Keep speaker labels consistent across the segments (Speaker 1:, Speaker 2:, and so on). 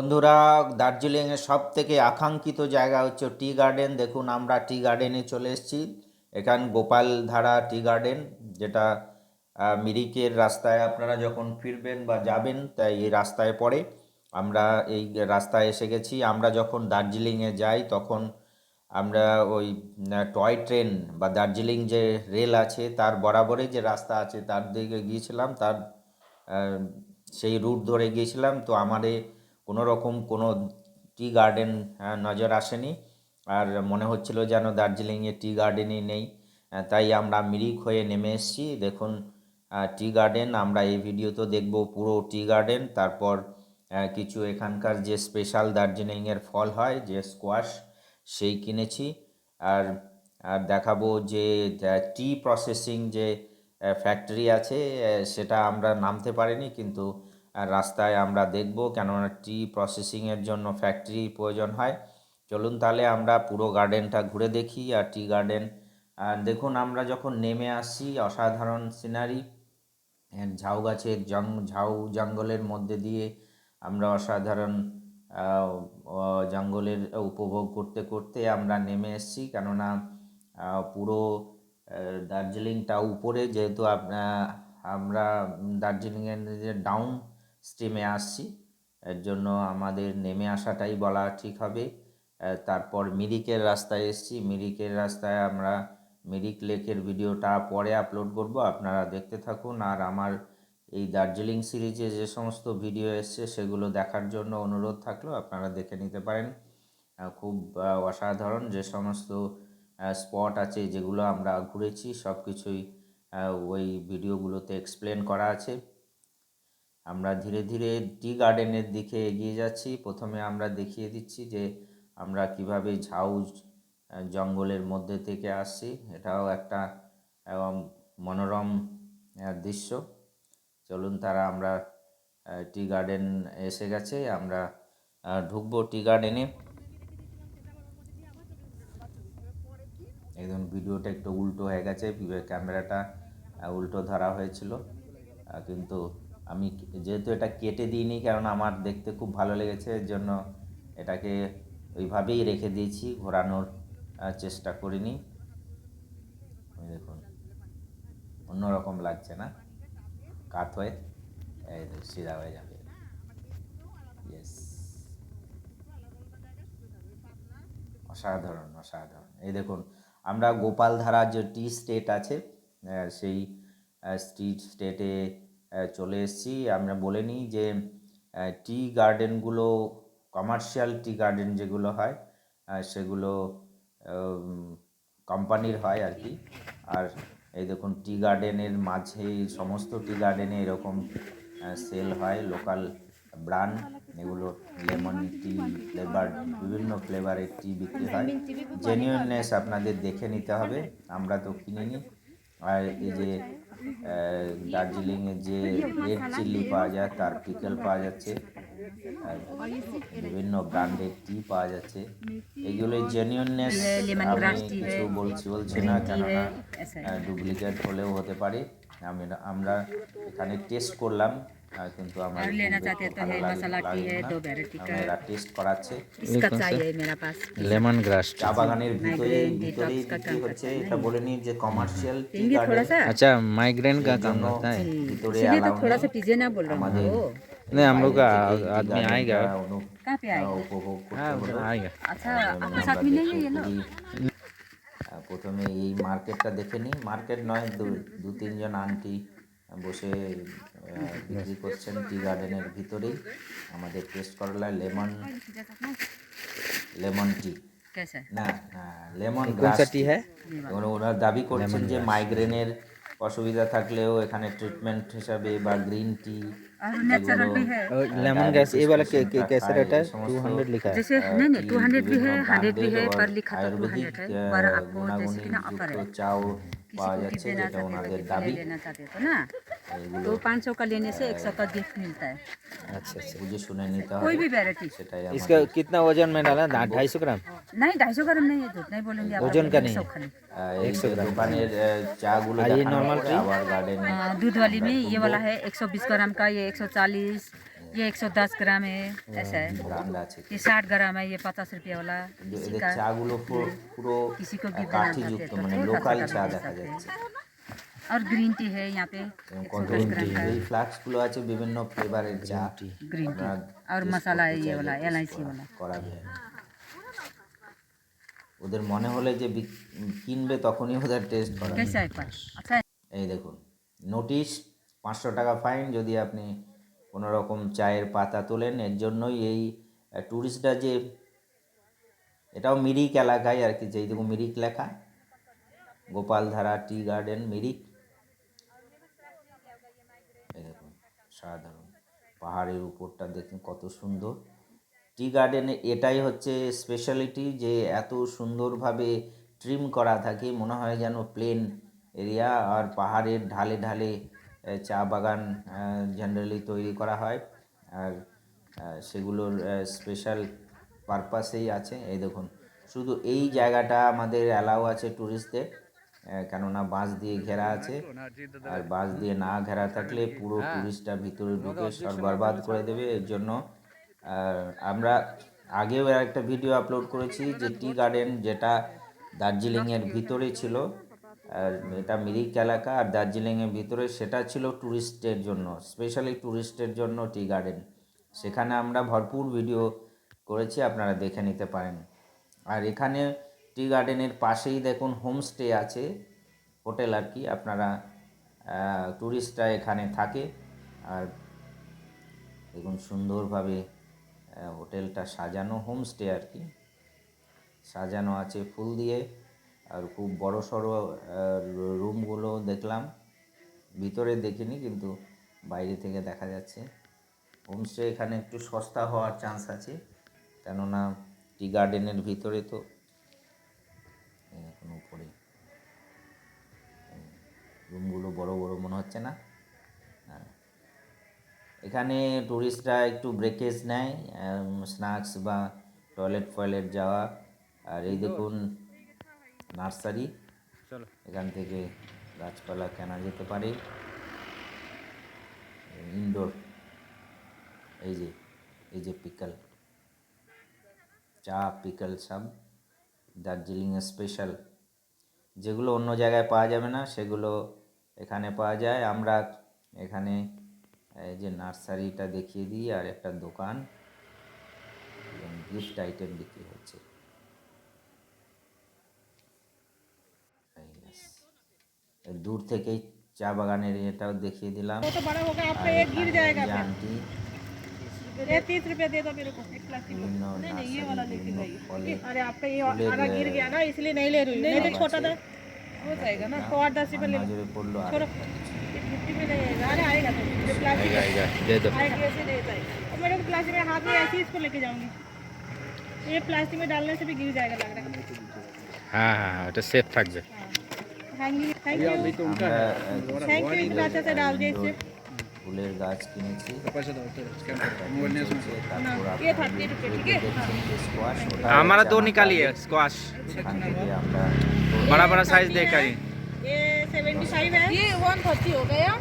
Speaker 1: বন্ধুরা, দার্জিলিংয়ের সব থেকে আকাঙ্ক্ষিত জায়গা হচ্ছে টি গার্ডেন। দেখুন, আমরা টি গার্ডেনে চলে এসেছি। এখান গোপালধারা টি গার্ডেন, যেটা মিরিকের রাস্তায় আপনারা যখন ফিরবেন বা যাবেন, তাই এই রাস্তায় পড়ে। আমরা এই রাস্তায় এসে গেছি। আমরা যখন দার্জিলিংয়ে যাই তখন আমরা ওই টয় ট্রেন বা দার্জিলিং যে রেল আছে তার বরাবরই যে রাস্তা আছে তার দিকে গিয়েছিলাম। তার আহ, সেই রুট ধরে গিয়েছিলাম। তো আমাদের কোনো রকম কোনো টি গার্ডেন নজর আসেনি, আর মনে হচ্ছিল যেন দার্জিলিংয়ে টি গার্ডেনই নেই। তাই আমরা মিরিক হয়ে নেমে এসেছি। দেখুন টি গার্ডেন, আমরা এই ভিডিওতে দেখব পুরো টি গার্ডেন। তারপর কিছু এখানকার যে স্পেশাল দার্জিলিংয়ের ফল হয়, যে স্কোয়াশ, সেই কিনেছি। আর আর দেখাবো যে টি প্রসেসিং যে ফ্যাক্টরি আছে, সেটা আমরা নামতে পারিনি, কিন্তু রাস্তায় আমরা দেখব, কেননা টি প্রসেসিংয়ের জন্য ফ্যাক্টরি প্রয়োজন হয়। চলুন তাহলে আমরা পুরো গার্ডেনটা ঘুরে দেখি। আর টি গার্ডেন দেখুন, আমরা যখন নেমে আসি অসাধারণ সিনারি, ঝাউ গাছের ঝাউ জঙ্গলের মধ্যে দিয়ে আমরা অসাধারণ জঙ্গলের উপভোগ করতে করতে আমরা নেমে এসেছি। কেননা পুরো দার্জিলিংটা উপরে, যেহেতু আমরা দার্জিলিংয়ের যে ডাউন স্ট্রিমে আসছি, এর জন্য আমাদের নেমে আসাটাই বলা ঠিক হবে। তারপর মিরিকের রাস্তায় এসেছি। মিরিকের রাস্তায় আমরা মিরিক লেকের ভিডিওটা পরে আপলোড করব, আপনারা দেখতে থাকুন। আর আমার এই দার্জিলিং সিরিজে যে সমস্ত ভিডিও এসছে সেগুলো দেখার জন্য অনুরোধ থাকলো, আপনারা দেখে নিতে পারেন। খুব অসাধারণ যে সমস্ত স্পট আছে যেগুলো আমরা ঘুরেছি, সব কিছুই ওই ভিডিওগুলোতে এক্সপ্লেন করা আছে। আমরা ধীরে ধীরে টি গার্ডেনের দিকে এগিয়ে যাচ্ছি। প্রথমে আমরা দেখিয়ে দিচ্ছি যে আমরা কিভাবে ঝাউ জঙ্গলের মধ্যে থেকে আসছি। এটাও একটা মনোরম দৃশ্য। চলুন তারা আমরা টি গার্ডেন এসে গেছে, আমরা ঢুকবো টি গার্ডেনে। একদম ভিডিওটা একটু উল্টো হয়ে গেছে, ক্যামেরাটা উল্টো ধরা হয়েছিল, কিন্তু আমি যেহেতু এটা কেটে দিইনি, কারণ আমার দেখতে খুব ভালো লেগেছে, এর জন্য এটাকে ওইভাবেই রেখে দিয়েছি, ঘোরানোর চেষ্টা করিনি। দেখুন, অন্যরকম লাগছে না? কাত হয়ে সিধা হয়ে যাবে। ইয়েস, অসাধারণ অসাধারণ। এই দেখুন, আমরা গোপালধারা যে টি স্টেট আছে, সেই স্টেটে চলে এসেছি। আমরা বলে নিই যে টি গার্ডেনগুলো, কমার্শিয়াল টি গার্ডেন যেগুলো হয়, সেগুলো কোম্পানির হয় আর কি। আর এই দেখুন, টি গার্ডেনের মাঝে, সমস্ত টি গার্ডেনে এরকম সেল হয় লোকাল ব্র্যান্ড, এগুলো লেমন টি ফ্লেভার, বিভিন্ন ফ্লেভারের টি বিক্রি হয়। জেনুইননেস আপনাদের দেখে নিতে হবে, আমরা তো কিনিনি। আর এই যে দার্জিলিংয়ের যে রেড চিলি পাওয়া যায়, তার পিকেল পাওয়া যাচ্ছে, আর বিভিন্ন ব্র্যান্ডের টি পাওয়া যাচ্ছে। এগুলোই জেনুইননেস, আমি কিছু বলছি না, কেননা ডুপ্লিকেট হলেও হতে পারে। আমরা এখানে টেস্ট করলাম, কিন্তু আমার ভালো লাগলো না, এরা টেস্ট করাচ্ছে।
Speaker 2: लेमन ग्रास
Speaker 1: চা বাগানের ভিতরেই বিক্রি হচ্ছে। এটা বলে নিই যে কমার্শিয়াল টি গার্ডেন,
Speaker 2: अच्छा माइग्रेन का काम
Speaker 1: জন্য
Speaker 2: करता है।
Speaker 1: ভিতরে
Speaker 3: इसीलिए तो
Speaker 1: allow
Speaker 3: थोड़ा
Speaker 1: নেই।
Speaker 3: सा पीछे ना बोल रहा
Speaker 1: আমাদের
Speaker 3: हूँ।
Speaker 2: नहीं, हम लोग का
Speaker 1: বাইরে থেকে টি
Speaker 2: आदमी आएगा।
Speaker 1: গার্ডেনটা
Speaker 3: कहाँ पे आएगा?
Speaker 1: উপভোগ
Speaker 2: हाँ
Speaker 1: করতে
Speaker 2: उधर
Speaker 1: হলো।
Speaker 2: आएगा।
Speaker 3: अच्छा,
Speaker 1: এবং
Speaker 3: आपके
Speaker 1: আমরা
Speaker 3: साथ मिलेंगे
Speaker 1: দেখতে
Speaker 3: ये लोग?
Speaker 1: খুবই প্রথমে এই মার্কেটটা দেখে নিই। মার্কেট নয়, দু তিনজন আন্টি বসে বিক্রি করছেন টি গার্ডেনের ভিতরেই। আমাদের টেস্ট করালা লেমন টি,
Speaker 3: कैसा है?
Speaker 1: না লেমন
Speaker 2: कौन
Speaker 1: গ্রাস
Speaker 2: सा टी है?
Speaker 1: ওরা দাবি করছেন যে
Speaker 2: grass।
Speaker 1: মাইগ্রেনের অসুবিধা থাকলেও এখানে ট্রিটমেন্ট হিসাবে, বা গ্রিন টি,
Speaker 3: और नेचुरल भी है।
Speaker 2: लेमन ग्रास ये वाला कैसे रहता है? 200 लिखा है।
Speaker 3: जैसे नहीं नहीं 200 भी है, 100 भी है, पर लिखा तो 200 है। पर आपको जैसे कि ना ऑफर है,
Speaker 1: চাও
Speaker 3: किसी
Speaker 1: পাওয়া
Speaker 3: को टिप
Speaker 1: যাচ্ছে,
Speaker 3: देना
Speaker 1: যেটা
Speaker 3: चाहते
Speaker 1: ওনাদের
Speaker 3: हो तो
Speaker 1: দাবি।
Speaker 3: लेना चाहते हो ना,
Speaker 1: এগুলো
Speaker 3: तो 500 का लेने से 100 का गिफ्ट मिलता है।
Speaker 2: अच्छा अच्छा।
Speaker 1: বুঝে শুনে নিতে
Speaker 3: कोई
Speaker 1: হবে,
Speaker 3: भी वैरायटी।
Speaker 1: সেটাই
Speaker 2: इसका
Speaker 1: আমাদের।
Speaker 2: कितना वजन में डाला? 250 ग्राम।
Speaker 3: नहीं 250 ग्राम नहीं है, झूठ नहीं बोलेंगे आप।
Speaker 2: वजन का नहीं
Speaker 3: 100 खाली।
Speaker 1: এই যে দোকানের চাগুলো
Speaker 2: আর এই
Speaker 1: দেখানোর
Speaker 2: normal
Speaker 1: পরে
Speaker 2: tea?
Speaker 1: আবার গার্ডেনে
Speaker 3: दूध वाली में ये वाला है 120 ग्राम का, ये 140, ये 110 ग्राम है, ऐसा है।
Speaker 1: ব্র্যান্ড আছে।
Speaker 3: ये 60 ग्राम है, ये 50 रुपये वाला।
Speaker 1: কিন্তু
Speaker 3: किसी
Speaker 1: এদের
Speaker 3: का
Speaker 1: চাগুলো পুরো
Speaker 3: किसी को गिरना
Speaker 1: কাঠিযুক্ত, মানে লোকাল চা দেখা যাচ্ছে।
Speaker 3: और ग्रीन टी है यहाँ पे
Speaker 1: এবং
Speaker 3: 110 ग्राम का
Speaker 1: এই ফ্লাক্সগুলো আছে বিভিন্ন ফ্লেভারের চা।
Speaker 3: Green tea.
Speaker 1: আপনারা
Speaker 3: और
Speaker 1: taste
Speaker 3: मसाला है
Speaker 1: করতে
Speaker 3: ये
Speaker 1: চাইলে
Speaker 3: वाला
Speaker 1: taste
Speaker 3: LIC वाला।
Speaker 1: করা যায়। ওদের মনে হলে যে কিনবে তখনই ওদের টেস্ট করা।
Speaker 3: कैसा है पर अच्छा है।
Speaker 1: এই দেখুন নোটিশ, 500 টাকা ফাইন যদি আপনি কোনো রকম চায়ের পাতা তোলেন। এর জন্যই এই ট্যুরিস্টরা যে, এটাও মিরিক এলাকায় আর কি, যেই দেখুন মিরিক লেখা, গোপালধারা টি গার্ডেন মিরিক। এই দেখুন সাধারণ পাহাড়ের উপরটা দেখুন কত সুন্দর। টি গার্ডেনে এটাই হচ্ছে স্পেশালিটি, যে এত সুন্দরভাবে ট্রিম করা থাকে, মনে হয় যেন প্লেন এরিয়া। আর পাহাড়ের ঢালে ঢালে চা বাগান জেনারেলি তৈরি করা হয়, আর সেগুলোর স্পেশাল পারপাসেই আছে। এই দেখুন শুধু এই জায়গাটা আমাদের অ্যালাউ আছে ট্যুরিস্টদের, কেননা বাঁশ দিয়ে ঘেরা আছে। আর বাঁশ দিয়ে না ঘেরা থাকলে পুরো ট্যুরিস্টটা ভিতরে ঢুকে সব বরবাদ করে দেবে। এর জন্য আমরা আগেও একটা ভিডিও আপলোড করেছি যে টি গার্ডেন যেটা দার্জিলিংয়ের ভিতরে ছিল, আর এটা মিরিক এলাকা আর দার্জিলিংয়ের ভিতরে, সেটা ছিল ট্যুরিস্টের জন্য, স্পেশালি ট্যুরিস্টের জন্য টি গার্ডেন। সেখানে আমরা ভরপুর ভিডিও করেছি, আপনারা দেখে নিতে পারেন। আর এখানে টি গার্ডেনের পাশেই দেখুন হোমস্টে আছে, হোটেল আর কি। আপনারা ট্যুরিস্টরা এখানে থাকে। আর দেখুন সুন্দরভাবে হোটেলটা সাজানো, হোমস্টে আর কি, সাজানো আছে ফুল দিয়ে। আর খুব বড় সড়ো রুমগুলো দেখলাম, ভিতরে দেখিনি কিন্তু বাইরে থেকে দেখা যাচ্ছে। হোমস্টে এখানে একটু সস্তা হওয়ার চান্স আছে, কেননা টি গার্ডেনের ভিতরে তো। এখন উপরে রুমগুলো বড় বড় মনে হচ্ছে না? হ্যাঁ, এখানে ট্যুরিস্টরা একটু ব্রেকেজ নেয়, স্ন্যাক্স বা টয়লেট যাওয়া। আর এই দেখুন নার্সারি, এখান থেকে গাছপালা কেনা যেতে পারে। ইনডোর এই যে পিকল, চা পিকল সব দার্জিলিংয়ের স্পেশাল, যেগুলো অন্য জায়গায় পাওয়া যাবে না সেগুলো এখানে পাওয়া যায়। আমরা এখানে এই যে নার্সারিটা দেখিয়ে দিই, আর একটা দোকান এবং গিফট আইটেম বিক্রি হচ্ছে। দূর থেকেই চা বাগানের এটাও দেখিয়ে দিলাম। আন্টি
Speaker 4: ये 30 रुपया दे दो मेरे को, एक प्लास्टिक नहीं ये वाला लेके जाइए। अरे आपका ये आधा गिर गया ना, इसलिए नहीं ले रही हूँ। नहीं तो छोटा था हो जाएगा ना, तो 8-10 रुपये ले लो। छोड़ो, 50 में नहीं आएगा। अरे आएगा तो ये प्लास्टिक
Speaker 2: दे दो।
Speaker 4: आएगा, ऐसे नहीं जाएगा। और मेरे को प्लास्टिक में हाथ में ऐसे ही इसको लेके जाऊंगी, ये प्लास्टिक में डालने से भी गिर जाएगा लग रहा है।
Speaker 2: हाँ हाँ हाँ, ওটা সেফ থাকবে।
Speaker 4: थैंक यू थैंक यू इतना अच्छा से डाल दिए इससे।
Speaker 1: ফুলের গাছ কিনেছি।
Speaker 4: ये 30 रुपये ठीक है।
Speaker 1: স্কোয়াশ,
Speaker 2: हमारा दो निकालिए स्क्वाश,
Speaker 1: এখান থেকে আমরা
Speaker 2: बड़ा बड़ा साइज देखकर ही।
Speaker 4: ये 75 है, ये 130 हो गया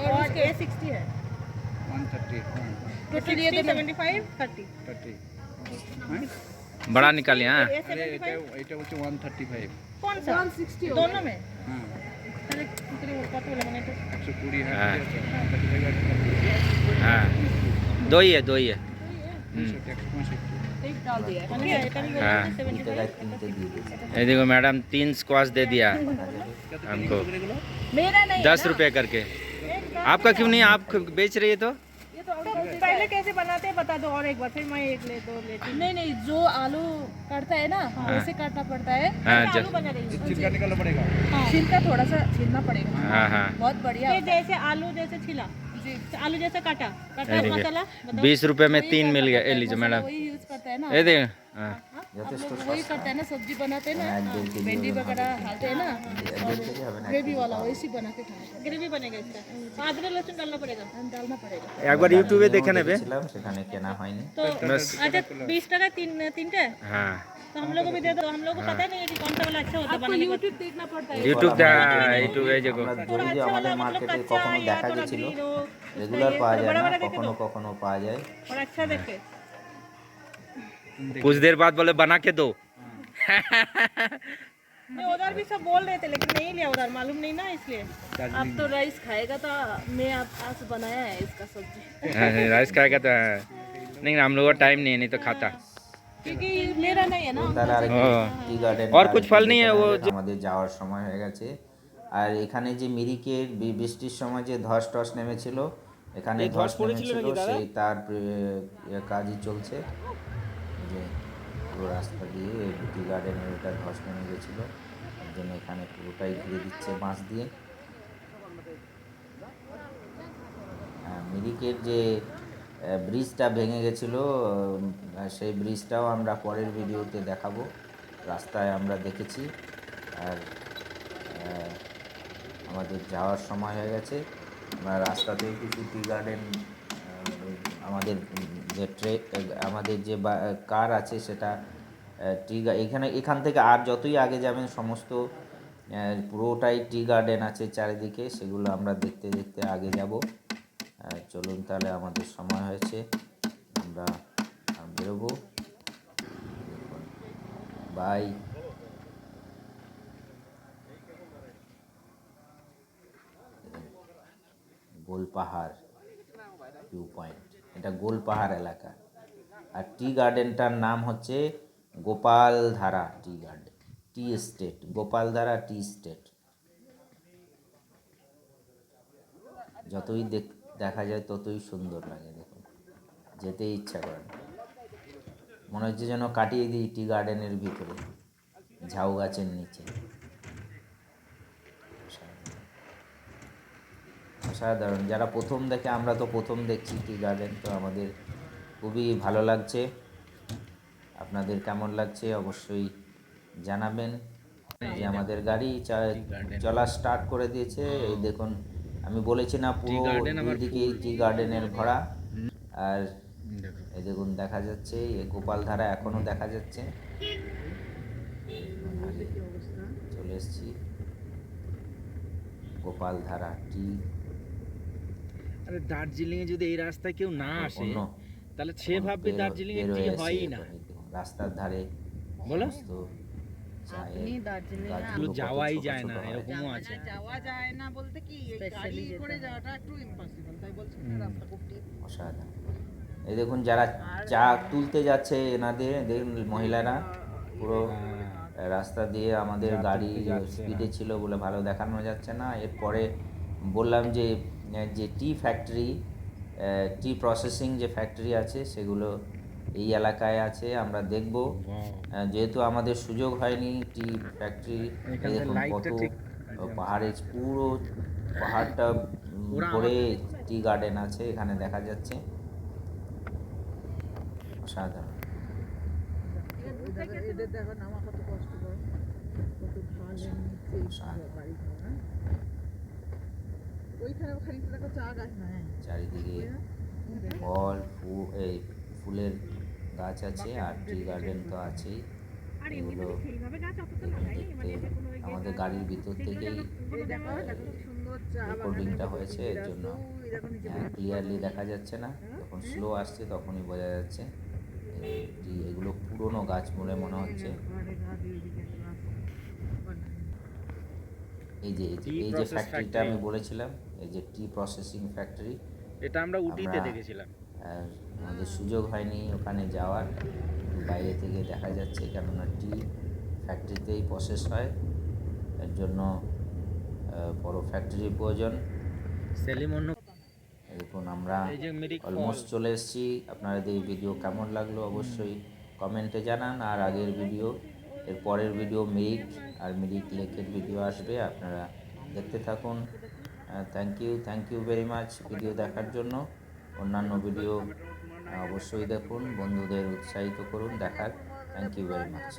Speaker 4: और ये 60 है।
Speaker 5: 130
Speaker 4: टोटल ये 75 30
Speaker 2: बड़ा निकालिए। हाँ
Speaker 4: ये 75
Speaker 5: এটা হচ্ছে 135।
Speaker 4: कौन सा 160 दोनों में।
Speaker 5: হ্যাঁ
Speaker 4: अरे कितने कत बोले मैंने तो
Speaker 5: 120 है।
Speaker 2: हाँ।
Speaker 5: 35
Speaker 2: हाँ दो ही है, दो ही है।
Speaker 4: एक डाल दिया है मैंने, এটা भी
Speaker 2: हाँ।
Speaker 4: 75
Speaker 1: কিনতে দিয়ে দিয়েছি।
Speaker 2: ये देखो मैडम 3 स्क्वाश दे दिया हमको,
Speaker 4: मेरा नहीं
Speaker 2: 10 रुपये करके। आपका क्यों नहीं, आप बेच रही है तो?
Speaker 4: ये तो पहले कैसे बनाते हैं बता दो, और एक बार फिर मैं एक ले दो लेती। नहीं नहीं, जो आलू काटता है ना वैसे काटना पड़ता है।
Speaker 2: हाँ
Speaker 4: आलू बना रही हूँ,
Speaker 5: छिलका निकालना पड़ेगा।
Speaker 4: छिलका थोड़ा सा छीलना पड़ेगा।
Speaker 2: हाँ हाँ
Speaker 4: बहुत बढ़िया। ये जैसे आलू जैसे छिला, आलू जैसे काटा काटा
Speaker 2: ये देखिए,
Speaker 4: मसाला बताओ।
Speaker 2: 20 रुपये में 3 मिल गया। ये लीजिए मैडम,
Speaker 4: वही यूज करते हैं ना,
Speaker 2: ये देख। हाँ
Speaker 1: যথেষ্ট
Speaker 4: वही करते हैं ना, सब्जी बनाते हैं ना,
Speaker 1: 1.5 केजी
Speaker 4: भिंडी वगैरह खाते हैं ना,
Speaker 1: 1.5 केजी হবে না।
Speaker 4: ग्रेवी वाला वैसी बना के खाते हैं। ग्रेवी बनेगा इसका, अदरक लहसुन डालना पड़ेगा, डालना पड़ेगा।
Speaker 2: एक बार यूट्यूबे देखे नेबे।
Speaker 1: ছিলাম সেখানে কেনা হয়নি।
Speaker 4: तो अच्छा 20 टका तीन टे,
Speaker 2: हाँ
Speaker 4: तो हम लोग को भी दे दो। हम लोग को पता नहीं है कि कौन सा वाला अच्छा होता है बनाने का। यूट्यूब देखना पड़ता है।
Speaker 2: यूट्यूब এই যে
Speaker 1: আমরা দড়ি যে আমাদের মার্কেটে কখনো দেখা গেছিল রেগুলার পাওয়া যায়
Speaker 4: बड़ा
Speaker 1: না,
Speaker 4: बड़ा देखे
Speaker 1: কখনো
Speaker 4: तो
Speaker 1: কখনো পাওয়া যায়।
Speaker 4: और अच्छा देखे
Speaker 2: कुछ देर बाद बोले बना के दो।
Speaker 4: नहीं उधर भी सब बोल रहे थे लेकिन नहीं लिया उधर, मालूम नहीं ना इसलिए।
Speaker 6: अब तो राइस खाएगा तो मैं आज बनाया है इसका सब्जी
Speaker 2: राइस खाएगा तो नहीं, हम लोगों का टाइम नहीं है, नहीं तो खाता।
Speaker 6: क्योंकि मेरा नहीं है ना।
Speaker 1: তার আর
Speaker 2: हाँ।
Speaker 1: টি গার্ডেন
Speaker 2: और कुछ फल नहीं है वो
Speaker 1: আমাদের যাওয়ার সময় হয়ে গেছে। আর এখানে যে মিরিকের বৃষ্টির সময় যে ধস টস নেমেছিল, এখানে ধস নেমেছিল সেই তার কাজই চলছে। যে পুরো রাস্তা দিয়ে টি গার্ডেনের ওটা ধস নেমে গেছিলো, এর জন্য এখানে পুরোটাই ঘিরে দিচ্ছে বাঁশ দিয়ে। মিরিকের যে ব্রিজটা ভেঙে গেছিলো, সেই ব্রিজটাও আমরা পরের ভিডিওতে দেখাবো। রাস্তায় আমরা দেখেছি। আর আমাদের যাওয়ার সময় হয়ে গেছে। আমরা রাস্তাতেও কিছু টি গার্ডেন, আমাদের যে আমাদের যে কার আছে সেটা এখান থেকে আর যতই আগে যাবেন সমস্ত পুরোটাই টি গার্ডেন আছে চারিদিকে, সেগুলো আমরা দেখতে দেখতে আগে যাব। চলুন তাহলে, আমাদের সময় হয়েছে, আমরা বেরোবো। বাই। গোলপাহাড় ভিউ পয়েন্ট, এটা গোলপাহাড় এলাকা। আর টি গার্ডেনটার নাম হচ্ছে Gopaldhara tea garden, tea estate, Gopaldhara tea estate. যতই দেখা যায় ততই সুন্দর লাগে, দেখুন যেতেই ইচ্ছা করে না। মনে হচ্ছে যেন কাটিয়ে দিই টি গার্ডেনের ভিতরে, ঝাউ গাছের নিচে। অসাধারণ। যারা প্রথম দেখে, আমরা তো প্রথম দেখছি টি গার্ডেন, তো আমাদের খুবই ভালো লাগছে। আপনাদের কেমন লাগছে অবশ্যই জানাবেন। যে আমাদের গাড়ি চলা স্টার্ট করে দিয়েছে। এই দেখুন, আমি বলেছি না পুরো দুদিকে টি গার্ডেনের ভরা। আর এই দেখুন দেখা যাচ্ছে গোপালধারা এখনো দেখা যাচ্ছে। চলে এসছি গোপালধারা টি।
Speaker 2: আরে দার্জিলিং এ যদি এই রাস্তায় কেউ না আসে তাহলে সে ভাববে দার্জিলিং এ টি হয়ই না।
Speaker 1: রাস্তার ধারে
Speaker 2: বলো
Speaker 1: তো
Speaker 6: আপনি দার্জিলিং
Speaker 2: এগুলো যাওয়াই যায় না, এরকমও আছে।
Speaker 4: যাওয়া যায় না বলতে কি গাড়ি করে যাওয়াটা একটু ইম্পসিবল, তাই বলছি না রাস্তা খুব ঠিক।
Speaker 1: অসাধারণ। এই দেখুন যারা চা তুলতে যাচ্ছে, এনাদের দেখুন মহিলারা পুরো রাস্তা দিয়ে, আমাদের গাড়ি স্পিডে ছিল বলে ভালো দেখানো যাচ্ছে না। এরপরে বললাম যে টি ফ্যাক্টরি, টি প্রসেসিং যে ফ্যাক্টরি আছে সেগুলো এই এলাকায় আছে, আমরা দেখব। যেহেতু আমাদের সুযোগ হয়নি টি ফ্যাক্টরি, দেখুন কত পাহাড়ের, পুরো পাহাড়টা ভরে টি গার্ডেন আছে এখানে দেখা যাচ্ছে। অসাধারণ। চারিদিকে ফল এই ফুলের গাছ আছে, আর টি গার্ডেন তো আছেই। এগুলো দেখতে আমাদের গাড়ির ভিতর থেকেই রেকর্ডিংটা হয়েছে, এর জন্য ক্লিয়ারলি দেখা যাচ্ছে না। যখন স্লো আসছে তখনই বোঝা যাচ্ছে। এগুলো পুরনো গাছ বলে মনে হচ্ছে। এই যে ফ্যাক্টরিটা আমি বলেছিলাম, এই যে টি প্রসেসিং ফ্যাক্টরি,
Speaker 2: এটা আমরা উটিতে দেখেছিলাম।
Speaker 1: আর আমাদের সুযোগ হয়নি ওখানে যাওয়ার, বাইরে থেকে দেখা যাচ্ছে, কেননা টি ফ্যাক্টরিতেই প্রসেস হয়, এর জন্য বড় ফ্যাক্টরির প্রয়োজন। দেখুন আমরা অলমোস্ট চলে এসেছি। আপনাদের এই ভিডিও কেমন লাগলো অবশ্যই কমেন্টে জানান। আর আগের ভিডিও, এর পরের ভিডিও মিরিক আর মিরিক লেকের ভিডিও আসবে, আপনারা দেখতে থাকুন। Thank you very much video দেখার জন্য। অন্যান্য ভিডিও অবশ্যই দেখুন, বন্ধুদের উৎসাহিত করুন দেখার। Thank you very much.